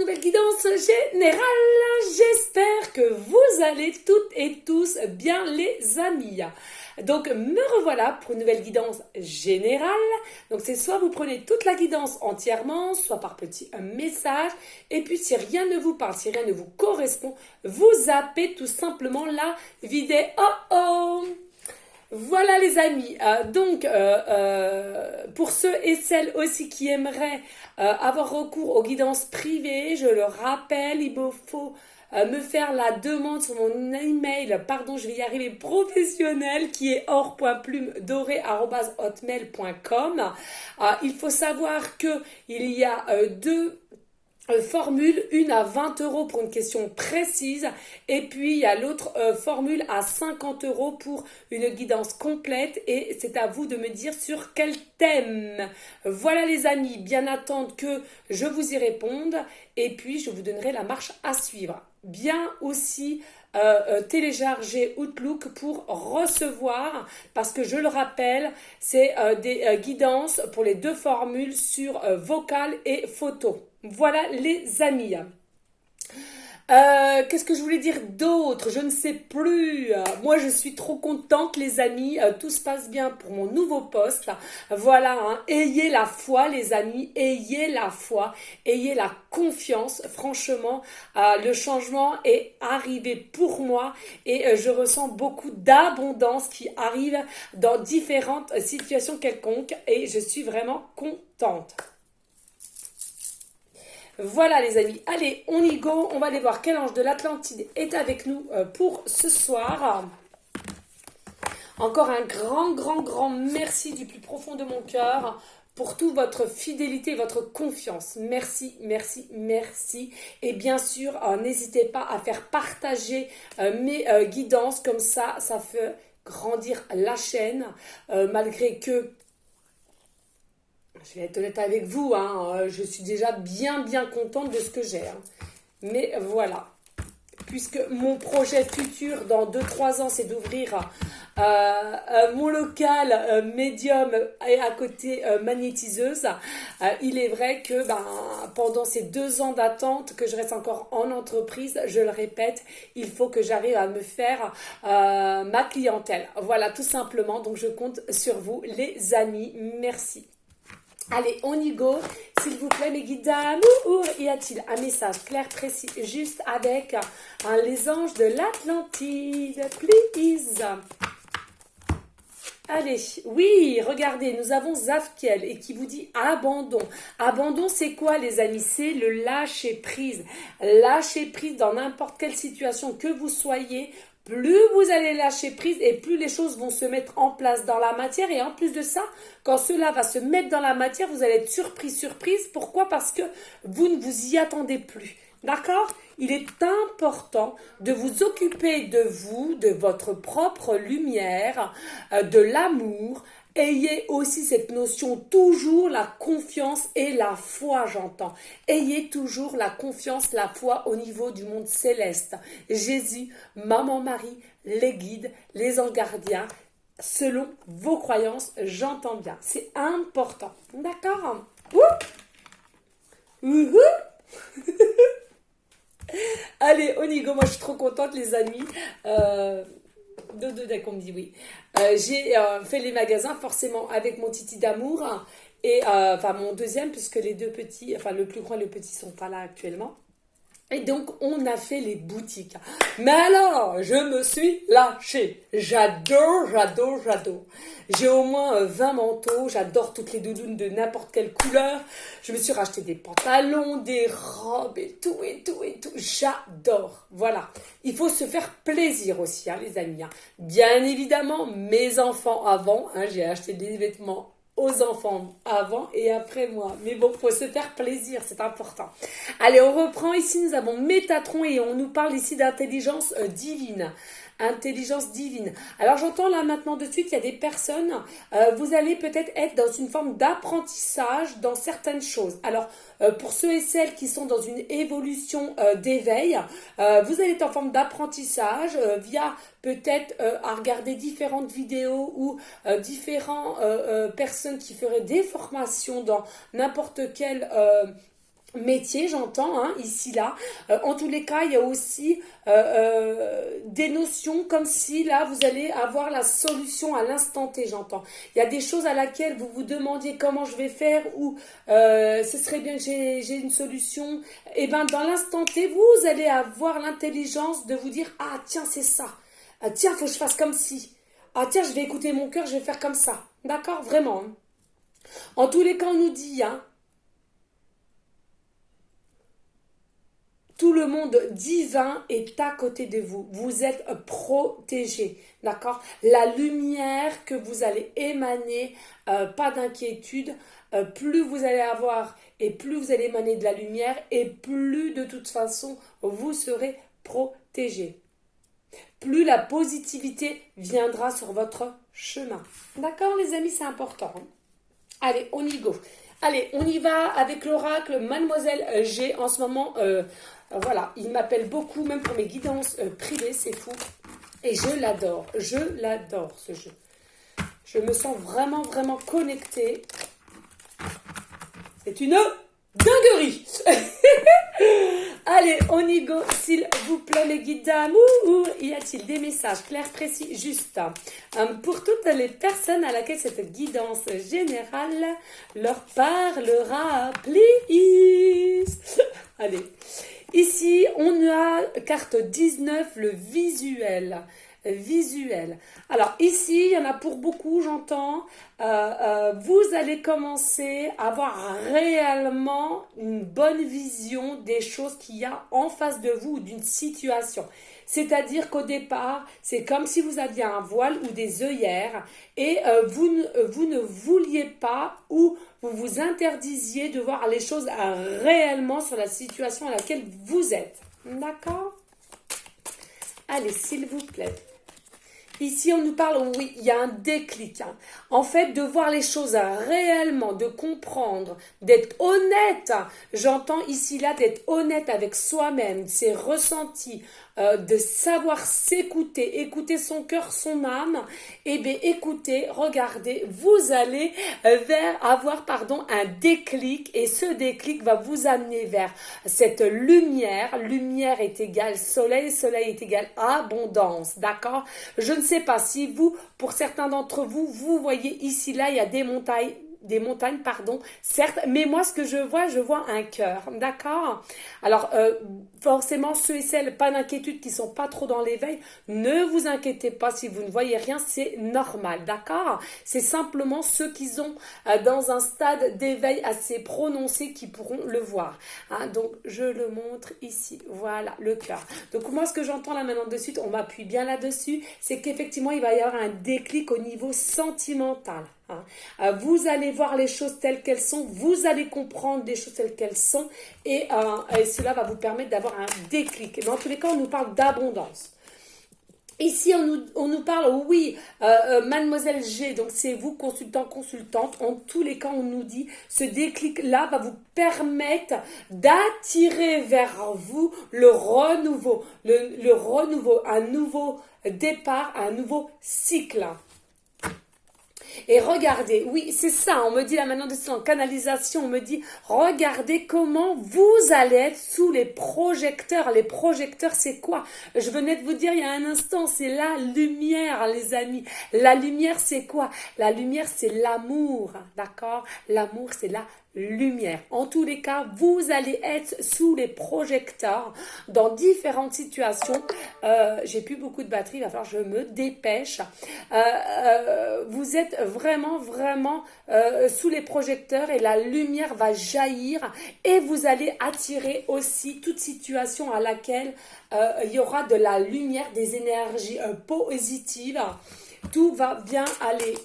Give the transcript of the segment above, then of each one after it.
nouvelle guidance générale. J'espère que vous allez toutes et tous bien les amis. Donc me revoilà pour une nouvelle guidance générale. Donc c'est soit vous prenez toute la guidance entièrement, soit par petits messages. Et puis si rien ne vous parle, si rien ne vous correspond, vous zappez tout simplement la vidéo. Voilà les amis, pour ceux et celles aussi qui aimeraient avoir recours aux guidances privées, je le rappelle, il me faut me faire la demande sur mon email, pardon je vais y arriver, professionnel, qui est or.plumedoré@hotmail.com. Il faut savoir qu'il y a deux formule, une à 20 € pour une question précise, et puis il y a l'autre formule à 50 € pour une guidance complète, et c'est à vous de me dire sur quel thème. Voilà les amis, bien attendre que je vous y réponde, et puis je vous donnerai la marche à suivre. Bien aussi télécharger Outlook pour recevoir, parce que je le rappelle, c'est des guidances pour les deux formules sur vocal et photo. Voilà les amis. Qu'est-ce que je voulais dire d'autre? Je ne sais plus. Moi, je suis trop contente, les amis. Tout se passe bien pour mon nouveau poste. Voilà, hein. Ayez la foi, les amis. Ayez la foi. Ayez la confiance. Franchement, le changement est arrivé pour moi et je ressens beaucoup d'abondance qui arrive dans différentes situations quelconques et je suis vraiment contente. Voilà les amis, allez on y go, on va aller voir quel ange de l'Atlantide est avec nous pour ce soir. Encore un grand merci du plus profond de mon cœur pour toute votre fidélité et votre confiance. Merci. Et bien sûr, n'hésitez pas à faire partager mes guidances, comme ça fait grandir la chaîne, malgré que je vais être honnête avec vous, hein, je suis déjà bien contente de ce que j'ai. Hein. Mais voilà, puisque mon projet futur dans 2-3 ans, c'est d'ouvrir mon local médium et à côté magnétiseuse. Il est vrai que pendant ces 2 ans d'attente, que je reste encore en entreprise, je le répète, il faut que j'arrive à me faire ma clientèle. Voilà, tout simplement. Donc, je compte sur vous, les amis. Merci. Allez, on y go. S'il vous plaît, mes guides d'amour, y a-t-il un message clair, précis, juste avec les anges de l'Atlantide, please. Allez, oui, regardez, nous avons Zafkiel et qui vous dit abandon. Abandon, c'est quoi les amis? C'est le lâcher prise. Lâcher prise dans n'importe quelle situation que vous soyez. Plus vous allez lâcher prise et plus les choses vont se mettre en place dans la matière. Et en plus de ça, quand cela va se mettre dans la matière, vous allez être surprise. Pourquoi? Parce que vous ne vous y attendez plus. D'accord? Il est important de vous occuper de vous, de votre propre lumière, de l'amour. Ayez aussi cette notion, toujours la confiance et la foi, j'entends. Ayez toujours la confiance, la foi au niveau du monde céleste. Jésus, Maman Marie, les guides, les anges gardiens, selon vos croyances, j'entends bien. C'est important. D'accord? Allez, on y go. Moi, je suis trop contente, les amis. D'accord, on me dit oui. J'ai fait les magasins forcément avec mon titi d'amour et mon deuxième, puisque les deux petits, le plus grand et le petit sont pas là actuellement. Et donc, on a fait les boutiques. Mais alors, je me suis lâchée. J'adore. J'ai au moins 20 manteaux. J'adore toutes les doudounes de n'importe quelle couleur. Je me suis racheté des pantalons, des robes et tout. J'adore. Voilà. Il faut se faire plaisir aussi, hein, les amis. Hein. Bien évidemment, mes enfants avant. Hein, j'ai acheté des vêtements aux enfants avant et après moi. Mais bon, faut se faire plaisir, c'est important. Allez, on reprend. Ici, nous avons Métatron et on nous parle ici d'intelligence divine. Intelligence divine. Alors j'entends là maintenant de suite, il y a des personnes, vous allez peut-être être dans une forme d'apprentissage dans certaines choses. Alors pour ceux et celles qui sont dans une évolution d'éveil, vous allez être en forme d'apprentissage via peut-être à regarder différentes vidéos ou différentes personnes qui feraient des formations dans n'importe quel métier, j'entends, hein, ici, là. En tous les cas, il y a aussi des notions comme si, là, vous allez avoir la solution à l'instant T, j'entends. Il y a des choses à laquelle vous vous demandiez comment je vais faire ou ce serait bien que j'ai une solution. Et bien, dans l'instant T, vous allez avoir l'intelligence de vous dire, ah, tiens, c'est ça. Ah, tiens, faut que je fasse comme ci. Ah, tiens, je vais écouter mon cœur, je vais faire comme ça. D'accord? Vraiment, hein. En tous les cas, on nous dit, hein, tout le monde divin est à côté de vous. Vous êtes protégé. D'accord? La lumière que vous allez émaner, pas d'inquiétude. Plus vous allez avoir et plus vous allez émaner de la lumière et plus de toute façon vous serez protégé. Plus la positivité viendra sur votre chemin. D'accord les amis, c'est important. Allez, on y go. Allez, on y va avec l'oracle Mademoiselle G. En ce moment, voilà, il m'appelle beaucoup, même pour mes guidances privées, c'est fou. Et je l'adore ce jeu. Je me sens vraiment, vraiment connectée. C'est une dinguerie. Allez, on y go, s'il vous plaît, les guides d'amour. Y a-t-il des messages clairs, précis, justes pour toutes les personnes à laquelle cette guidance générale leur parlera, please. Allez, ici, on a carte 19, le visuel. Visuel. Alors ici, il y en a pour beaucoup, j'entends. Vous allez commencer à avoir réellement une bonne vision des choses qu'il y a en face de vous ou d'une situation. C'est-à-dire qu'au départ, c'est comme si vous aviez un voile ou des œillères et vous ne vouliez pas ou vous vous interdisiez de voir les choses réellement sur la situation à laquelle vous êtes. D'accord? Allez, s'il vous plaît. Ici, on nous parle, oui, il y a un déclic. Hein. En fait, de voir les choses réellement, de comprendre, d'être honnête. J'entends ici, là, d'être honnête avec soi-même, ses ressentis, de savoir s'écouter, écouter son cœur, son âme. Eh bien, écoutez, regardez, vous allez avoir un déclic et ce déclic va vous amener vers cette lumière. Lumière est égale soleil, soleil est égal abondance, d'accord? Je ne sais pas si vous, pour certains d'entre vous, vous voyez ici, là, il y a des montagnes, certes, mais moi ce que je vois un cœur, d'accord? Alors forcément ceux et celles, pas d'inquiétude, qui sont pas trop dans l'éveil, ne vous inquiétez pas si vous ne voyez rien, c'est normal, d'accord? C'est simplement ceux qui sont dans un stade d'éveil assez prononcé qui pourront le voir, hein? Donc je le montre ici, voilà le cœur. Donc moi ce que j'entends là maintenant de suite, on m'appuie bien là-dessus, c'est qu'effectivement il va y avoir un déclic au niveau sentimental. Vous allez voir les choses telles qu'elles sont, vous allez comprendre les choses telles qu'elles sont et cela va vous permettre d'avoir un déclic. Mais en tous les cas, on nous parle d'abondance. Ici, on nous parle, oui, Mademoiselle G, donc c'est vous, consultant, consultante. En tous les cas, on nous dit, ce déclic-là va vous permettre d'attirer vers vous le renouveau, le renouveau, un nouveau départ, un nouveau cycle. Et regardez, oui, c'est ça, on me dit là maintenant de ça en canalisation, on me dit, regardez comment vous allez être sous les projecteurs. Les projecteurs, c'est quoi? Je venais de vous dire il y a un instant, c'est la lumière, les amis. La lumière, c'est quoi? La lumière, c'est l'amour, d'accord? L'amour, c'est la lumière. En tous les cas, vous allez être sous les projecteurs dans différentes situations. J'ai plus beaucoup de batterie, il va falloir que je me dépêche. Vous êtes vraiment sous les projecteurs et la lumière va jaillir et vous allez attirer aussi toute situation à laquelle il y aura de la lumière, des énergies positives. Tout va bien aller.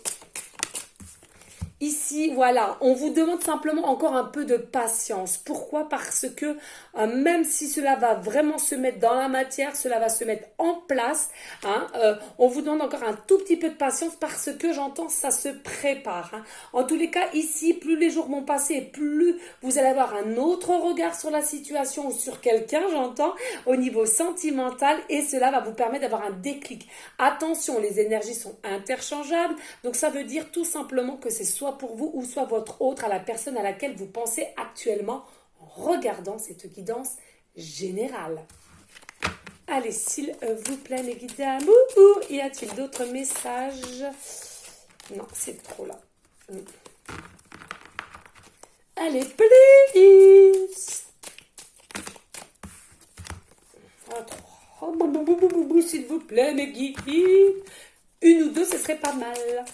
Ici, voilà, on vous demande simplement encore un peu de patience. Pourquoi? Parce que même si cela va vraiment se mettre dans la matière, cela va se mettre en place, hein, on vous demande encore un tout petit peu de patience parce que j'entends ça se prépare. Hein. En tous les cas, ici, plus les jours vont passer, plus vous allez avoir un autre regard sur la situation ou sur quelqu'un, j'entends, au niveau sentimental et cela va vous permettre d'avoir un déclic. Attention, les énergies sont interchangeables, donc ça veut dire tout simplement que c'est soit pour vous ou soit votre autre, à la personne à laquelle vous pensez actuellement en regardant cette guidance générale. Allez, s'il vous plaît, mes guides d'amour, y a-t-il d'autres messages? Non, c'est trop là. Allez, please. S'il vous plaît, mes guides. Une ou deux, ce serait pas mal.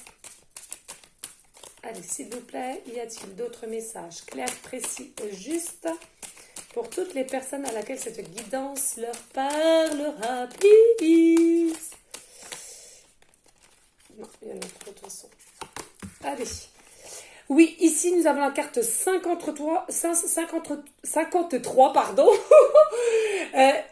Allez, s'il vous plaît, y a-t-il d'autres messages clairs, précis et justes pour toutes les personnes à laquelle cette guidance leur parlera, please? Non, il y en a trop de toute façon. Allez. Oui, ici, nous avons la carte 53, pardon.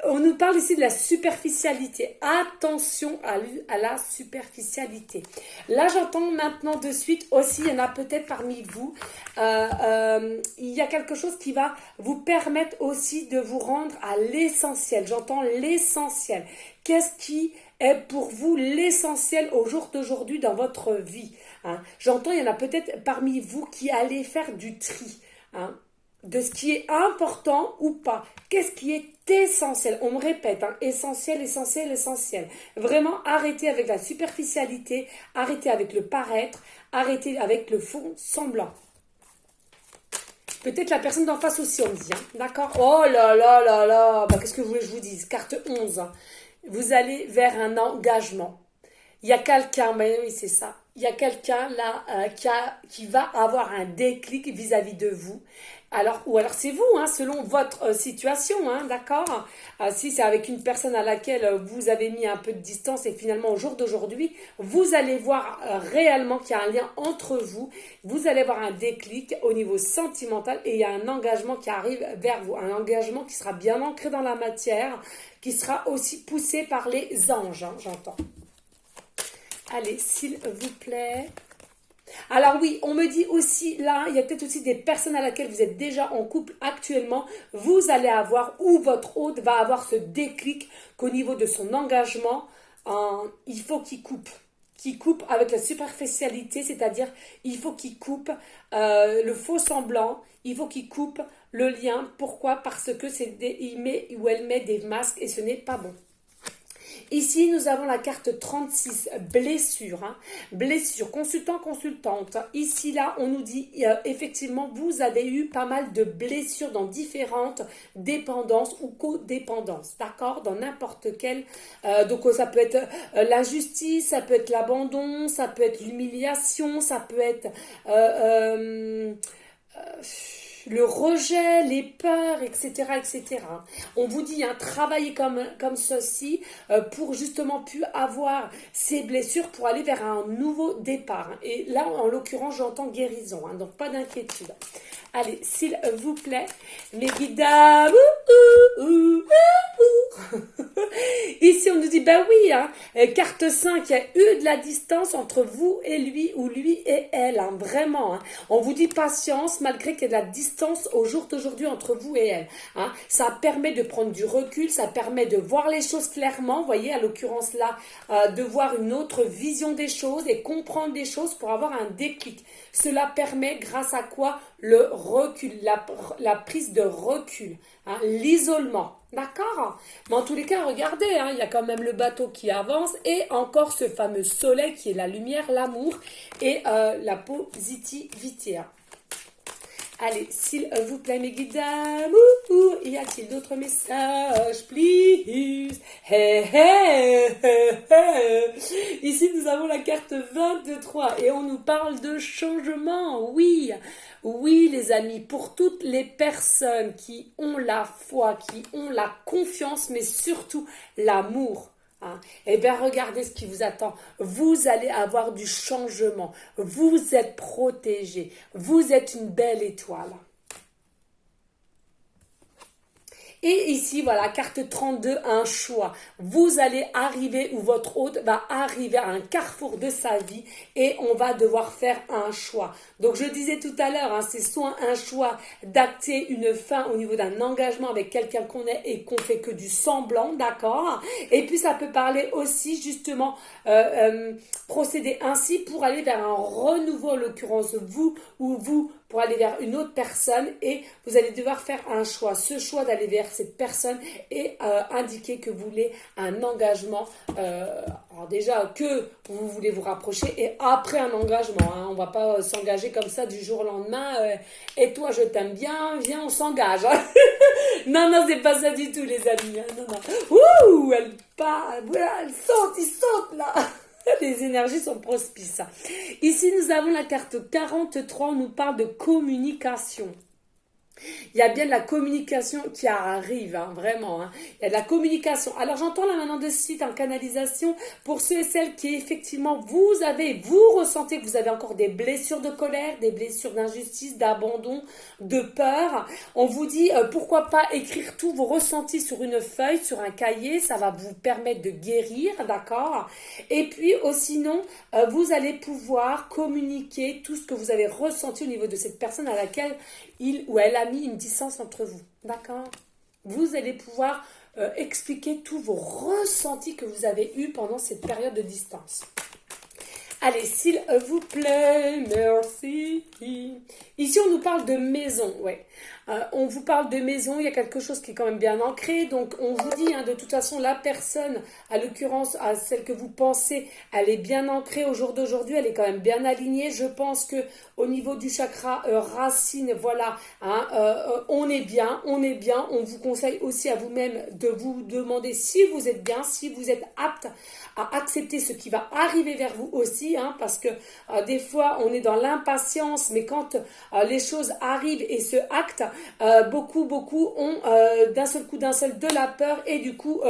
On nous parle ici de la superficialité. Attention à la superficialité. Là, j'entends maintenant de suite aussi, il y en a peut-être parmi vous, il y a quelque chose qui va vous permettre aussi de vous rendre à l'essentiel. J'entends l'essentiel. Qu'est-ce qui est pour vous l'essentiel au jour d'aujourd'hui dans votre vie? J'entends, il y en a peut-être parmi vous qui allez faire du tri de ce qui est important ou pas. Qu'est-ce qui est essentiel? On me répète, essentiel, essentiel, essentiel. Vraiment, arrêtez avec la superficialité, arrêtez avec le paraître, arrêtez avec le fond semblant. Peut-être la personne d'en face aussi, on me dit. D'accord? Oh là là là là. Qu'est-ce que vous voulez que je vous dise? Carte 11. Vous allez vers un engagement. Il y a quelqu'un, oui, c'est ça. Il y a quelqu'un là qui va avoir un déclic vis-à-vis de vous. Ou alors c'est vous, selon votre situation, d'accord? Si c'est avec une personne à laquelle vous avez mis un peu de distance et finalement au jour d'aujourd'hui, vous allez voir réellement qu'il y a un lien entre vous. Vous allez avoir un déclic au niveau sentimental et il y a un engagement qui arrive vers vous. Un engagement qui sera bien ancré dans la matière, qui sera aussi poussé par les anges, j'entends. Allez, s'il vous plaît. Alors oui, on me dit aussi, là, il y a peut-être aussi des personnes à laquelle vous êtes déjà en couple actuellement. Vous allez avoir, ou votre hôte va avoir ce déclic qu'au niveau de son engagement, il faut qu'il coupe. Qu'il coupe avec la superficialité, c'est-à-dire il faut qu'il coupe le faux semblant, il faut qu'il coupe le lien. Pourquoi? Parce que il met ou elle met des masques et ce n'est pas bon. Ici, nous avons la carte 36, blessure. Blessure, consultant, consultante. Ici, là, on nous dit, effectivement, vous avez eu pas mal de blessures dans différentes dépendances ou codépendances. D'accord? Dans n'importe quelle. Donc, ça peut être l'injustice, ça peut être l'abandon, ça peut être l'humiliation, ça peut être... le rejet, les peurs, etc., etc. On vous dit, travaillez comme ceci pour justement plus avoir ces blessures pour aller vers un nouveau départ. Et là, en l'occurrence, j'entends guérison, donc pas d'inquiétude. Allez, s'il vous plaît, mes guides. Ici, on nous dit, oui, carte 5, il y a eu de la distance entre vous et lui, ou lui et elle, vraiment. On vous dit patience, malgré qu'il y ait de la distance au jour d'aujourd'hui entre vous et elle. Ça permet de prendre du recul, ça permet de voir les choses clairement, vous voyez, à l'occurrence là, de voir une autre vision des choses et comprendre des choses pour avoir un déclic. Cela permet, grâce à quoi? Le recul, la prise de recul, l'isolement. D'accord? Mais en tous les cas, regardez, il y a quand même le bateau qui avance et encore ce fameux soleil qui est la lumière, l'amour et la positivité. Allez, s'il vous plaît, mes guides d'amour, y a-t-il d'autres messages, please? Hey, hey, hey, hey. Ici, nous avons la carte 23 et on nous parle de changement, oui. Oui, les amis, pour toutes les personnes qui ont la foi, qui ont la confiance, mais surtout l'amour. Eh bien, regardez ce qui vous attend. Vous allez avoir du changement. Vous êtes protégés. Vous êtes une belle étoile. Et ici, voilà, carte 32, un choix. Vous allez arriver, ou votre hôte va arriver à un carrefour de sa vie et on va devoir faire un choix. Donc, je disais tout à l'heure, c'est soit un choix d'acter une fin au niveau d'un engagement avec quelqu'un qu'on est et qu'on fait que du semblant, d'accord? Et puis, ça peut parler aussi, justement, procéder ainsi pour aller vers un renouveau, en l'occurrence, vous ou vous pour aller vers une autre personne et vous allez devoir faire un choix. Ce choix d'aller vers cette personne et indiquer que vous voulez un engagement. Alors déjà que vous voulez vous rapprocher et après un engagement. Hein. On ne va pas s'engager comme ça du jour au lendemain. Et toi, je t'aime bien, viens, on s'engage. Hein. Non, non, c'est pas ça du tout, les amis. Hein. Non, non. Ouh, elle part, voilà, elle saute, il saute là. Les énergies sont prospices. Ici, nous avons la carte 43, on nous parle de communication. Il y a bien de la communication qui arrive, hein, vraiment. Hein. Il y a de la communication. Alors, j'entends là maintenant de suite en canalisation pour ceux et celles qui, effectivement, vous ressentez que vous avez encore des blessures de colère, des blessures d'injustice, d'abandon, de peur. On vous dit, pourquoi pas écrire tous vos ressentis sur une feuille, sur un cahier. Ça va vous permettre de guérir, d'accord? Et puis, sinon, vous allez pouvoir communiquer tout ce que vous avez ressenti au niveau de cette personne à laquelle il ou elle a mis une distance entre vous, d'accord? Vous allez pouvoir expliquer tous vos ressentis que vous avez eus pendant cette période de distance. Allez, s'il vous plaît, merci. Ici, on nous parle de maison, ouais. On vous parle de maison, il y a quelque chose qui est quand même bien ancré. Donc, on vous dit, hein, de toute façon, la personne, à l'occurrence, à celle que vous pensez, elle est bien ancrée au jour d'aujourd'hui, elle est quand même bien alignée. Je pense que au niveau du chakra racine, voilà, hein, on est bien, on est bien. On vous conseille aussi à vous-même de vous demander si vous êtes bien, si vous êtes apte à accepter ce qui va arriver vers vous aussi, hein, parce que des fois, on est dans l'impatience, mais quand les choses arrivent et se actent, beaucoup ont d'un seul coup, de la peur et du coup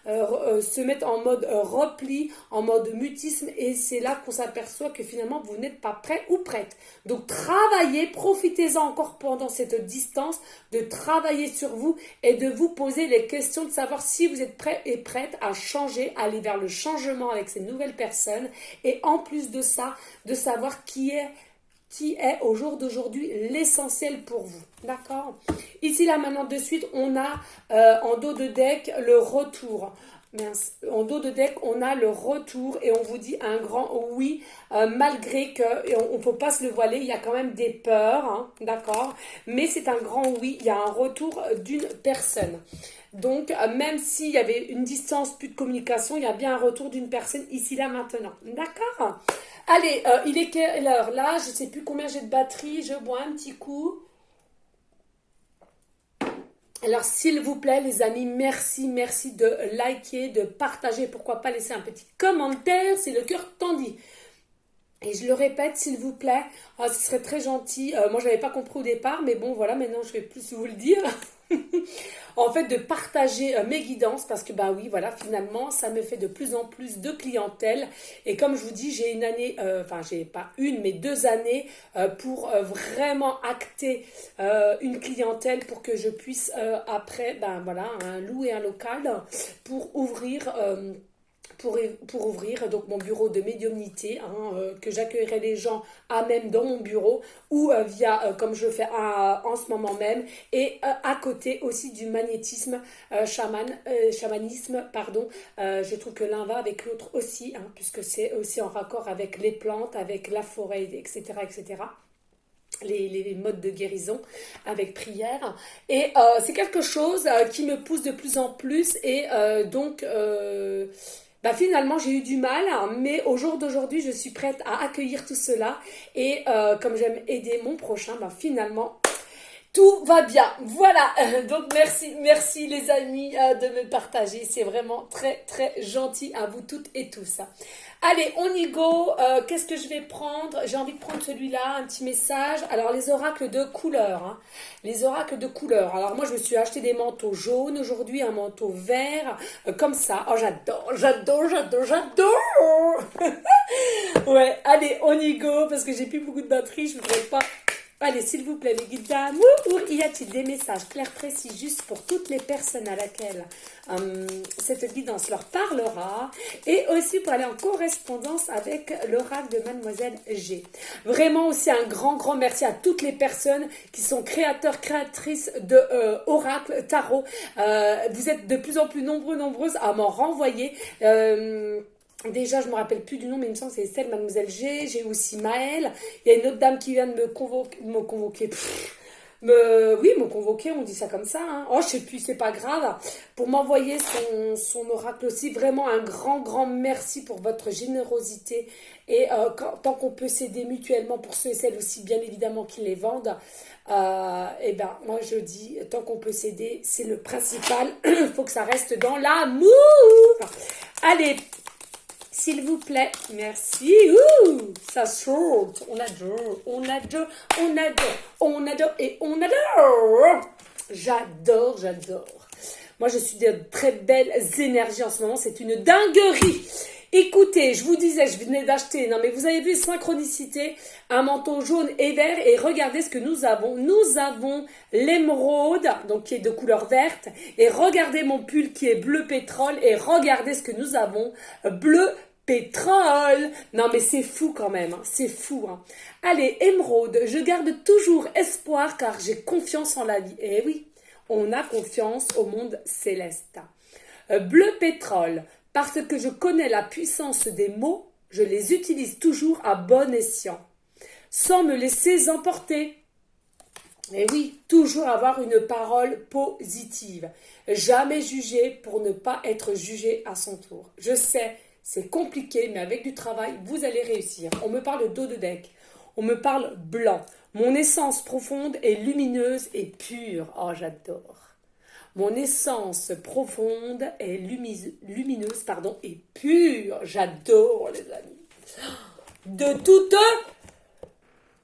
se mettent en mode repli, en mode mutisme et c'est là qu'on s'aperçoit que finalement vous n'êtes pas prêt ou prête. Donc travaillez, profitez-en encore pendant cette distance, de travailler sur vous et de vous poser les questions de savoir si vous êtes prêt et prête à changer, à aller vers le changement avec ces nouvelles personnes et en plus de ça, de savoir qui est au jour d'aujourd'hui l'essentiel pour vous. D'accord? Ici, là, maintenant, de suite, on a en dos de deck le retour. En dos de deck, on a le retour et on vous dit un grand oui, malgré que, on ne peut pas se le voiler, il y a quand même des peurs, hein, d'accord? Mais c'est un grand oui, il y a un retour d'une personne. Donc, même s'il y avait une distance, plus de communication, il y a bien un retour d'une personne ici, là, maintenant. D'accord? Allez, il est quelle heure là? Je ne sais plus combien j'ai de batterie, je bois un petit coup. Alors, s'il vous plaît, les amis, merci de liker, de partager. Pourquoi pas laisser un petit commentaire si le cœur t'en dit. Et je le répète, s'il vous plaît, ce serait très gentil. Moi, je n'avais pas compris au départ, mais bon, voilà, maintenant, je vais plus vous le dire. En fait, de partager mes guidances parce que, bah oui, voilà, finalement, ça me fait de plus en plus de clientèle. Et comme je vous dis, j'ai une année, j'ai pas une, mais 2 années pour vraiment acter une clientèle pour que je puisse après, ben voilà, louer un local pour ouvrir... Pour ouvrir donc mon bureau de médiumnité, hein, que j'accueillerai les gens à même dans mon bureau ou via, comme je le fais en ce moment même, et à côté aussi du magnétisme chamanisme, pardon. Je trouve que l'un va avec l'autre aussi, hein, puisque c'est aussi en raccord avec les plantes, avec la forêt, etc., etc. Les modes de guérison avec prière et c'est quelque chose qui me pousse de plus en plus et donc finalement j'ai eu du mal, hein, mais au jour d'aujourd'hui je suis prête à accueillir tout cela et comme j'aime aider mon prochain, finalement tout va bien. Voilà, donc merci les amis de me partager, c'est vraiment très gentil à vous toutes et tous. Allez, on y go. Qu'est-ce que je vais prendre? J'ai envie de prendre celui-là, un petit message. Alors, les oracles de couleur. Hein. Les oracles de couleur. Alors, moi, je me suis acheté des manteaux jaunes aujourd'hui, un manteau vert, comme ça. Oh, j'adore. Ouais, allez, on y go, parce que j'ai plus beaucoup de batterie, je ne voudrais pas... Allez, s'il vous plaît, les guides d'amour, y a-t-il des messages clairs, précis, juste pour toutes les personnes à laquelle cette guidance leur parlera et aussi pour aller en correspondance avec l'oracle de Mademoiselle G. Vraiment aussi un grand merci à toutes les personnes qui sont créatrices de oracle, tarot. Vous êtes de plus en plus nombreuses à m'en renvoyer. Déjà, je ne me rappelle plus du nom, mais il me semble que c'est Estelle, Mademoiselle G. J'ai aussi Maëlle. Il y a une autre dame qui vient de me convoquer. Oui, me convoquer, on dit ça comme ça. Hein. Oh, je sais plus, c'est pas grave. Pour m'envoyer son oracle aussi. Vraiment un grand, grand merci pour votre générosité. Et tant qu'on peut s'aider mutuellement pour ceux et celles aussi, bien évidemment, qui les vendent, et ben, moi je dis, tant qu'on peut s'aider, c'est le principal. Il faut que ça reste dans l'amour. Allez. S'il vous plaît, merci. Ouh, ça saute. On adore, on adore, on adore, on adore et on adore. J'adore, j'adore. Moi, je suis de très belles énergies en ce moment. C'est une dinguerie. Écoutez, je vous disais, je venais d'acheter, non mais vous avez vu, synchronicité, un manteau jaune et vert, et regardez ce que nous avons. Nous avons l'émeraude, donc qui est de couleur verte, et regardez mon pull qui est bleu pétrole, et regardez ce que nous avons, bleu pétrole. Non mais c'est fou quand même, hein, c'est fou. Hein. Allez, émeraude, je garde toujours espoir car j'ai confiance en la vie. Eh oui, on a confiance au monde céleste. Bleu pétrole. Parce que je connais la puissance des mots, je les utilise toujours à bon escient, sans me laisser emporter. Et oui, toujours avoir une parole positive. Jamais juger pour ne pas être jugé à son tour. Je sais, c'est compliqué, mais avec du travail, vous allez réussir. On me parle dos de deck, on me parle blanc. Mon essence profonde est lumineuse et pure. Oh, j'adore. Mon essence profonde est lumineuse et pure. J'adore, les amis. De toute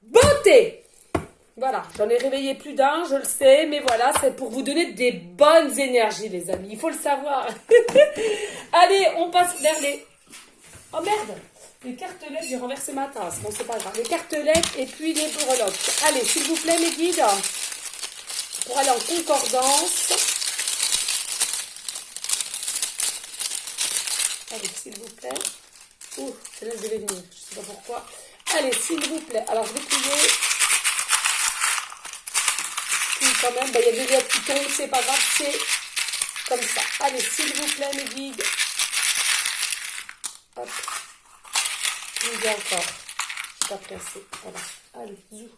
beauté. Voilà, j'en ai réveillé plus d'un, je le sais, mais voilà, c'est pour vous donner des bonnes énergies, les amis. Il faut le savoir. Allez, on passe vers les... Oh merde, les cartelettes, j'ai renversé ma tasse. Bon, c'est pas grave. Les cartelettes et puis les breloques. Allez, s'il vous plaît, mes guides, pour aller en concordance... Allez, s'il vous plaît. Ouh, celle-là, je devais venir. Je ne sais pas pourquoi. Allez, s'il vous plaît. Alors, je vais plier. Puis, quand même, il y a des lettres qui tombent. C'est pas grave, c'est comme ça. Allez, s'il vous plaît, mes guides. Hop. Il y a encore. Je ne suis pas pressée. Voilà. Allez, zou.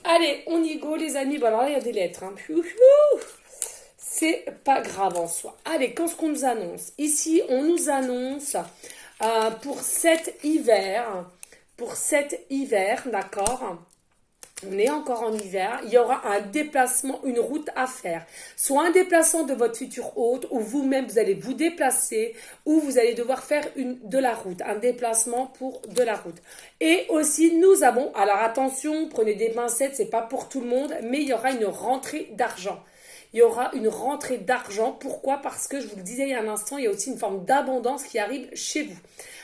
Allez, on y go, les amis. Bon, alors là, il y a des lettres. Hein. C'est pas grave en soi. Allez, qu'est-ce qu'on nous annonce? Ici, on nous annonce pour cet hiver, d'accord? On est encore en hiver, il y aura un déplacement, une route à faire. Soit un déplacement de votre futur hôte, ou vous-même, vous allez vous déplacer, ou vous allez devoir faire de la route, un déplacement pour de la route. Et aussi, nous avons, alors attention, prenez des pincettes, c'est pas pour tout le monde, mais il y aura une rentrée d'argent. Il y aura une rentrée d'argent. Pourquoi? Parce que, je vous le disais il y a un instant, il y a aussi une forme d'abondance qui arrive chez vous.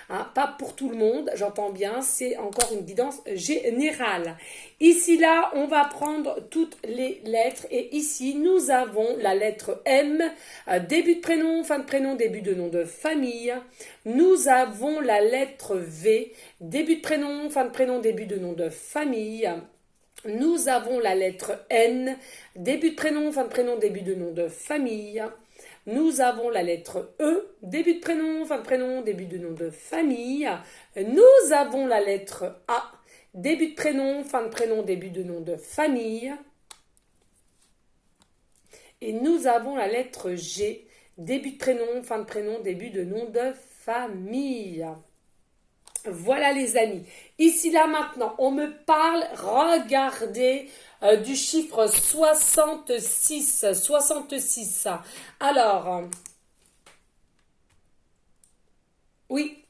Hein, pas pour tout le monde, j'entends bien, c'est encore une guidance générale. Ici, là, on va prendre toutes les lettres. Et ici, nous avons la lettre M, début de prénom, fin de prénom, début de nom de famille. Nous avons la lettre V, début de prénom, fin de prénom, début de nom de famille. Nous avons la lettre N, début de prénom, fin de prénom, début de nom de famille. Nous avons la lettre E, début de prénom, fin de prénom, début de nom de famille. Nous avons la lettre A, début de prénom, fin de prénom, début de nom de famille. Et nous avons la lettre G, début de prénom, fin de prénom, début de nom de famille. Voilà les amis, ici là maintenant, on me parle, regardez, du chiffre 66, 66. Alors, oui,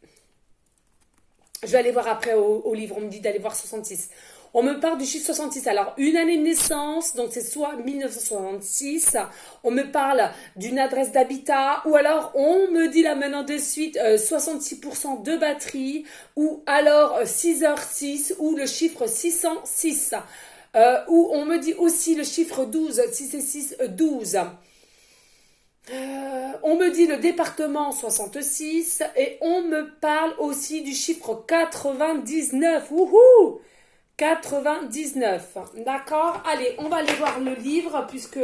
je vais aller voir après au livre, on me dit d'aller voir 66. On me parle du chiffre 66. Alors, une année de naissance, donc c'est soit 1966. On me parle d'une adresse d'habitat. Ou alors, on me dit là maintenant de suite 66% de batterie. Ou alors 6h06 ou le chiffre 606. Ou on me dit aussi le chiffre 12, 6 et 6, 12. On me dit le département 66 et on me parle aussi du chiffre 99. Wouhou! 99. D'accord? Allez, on va aller voir le livre puisque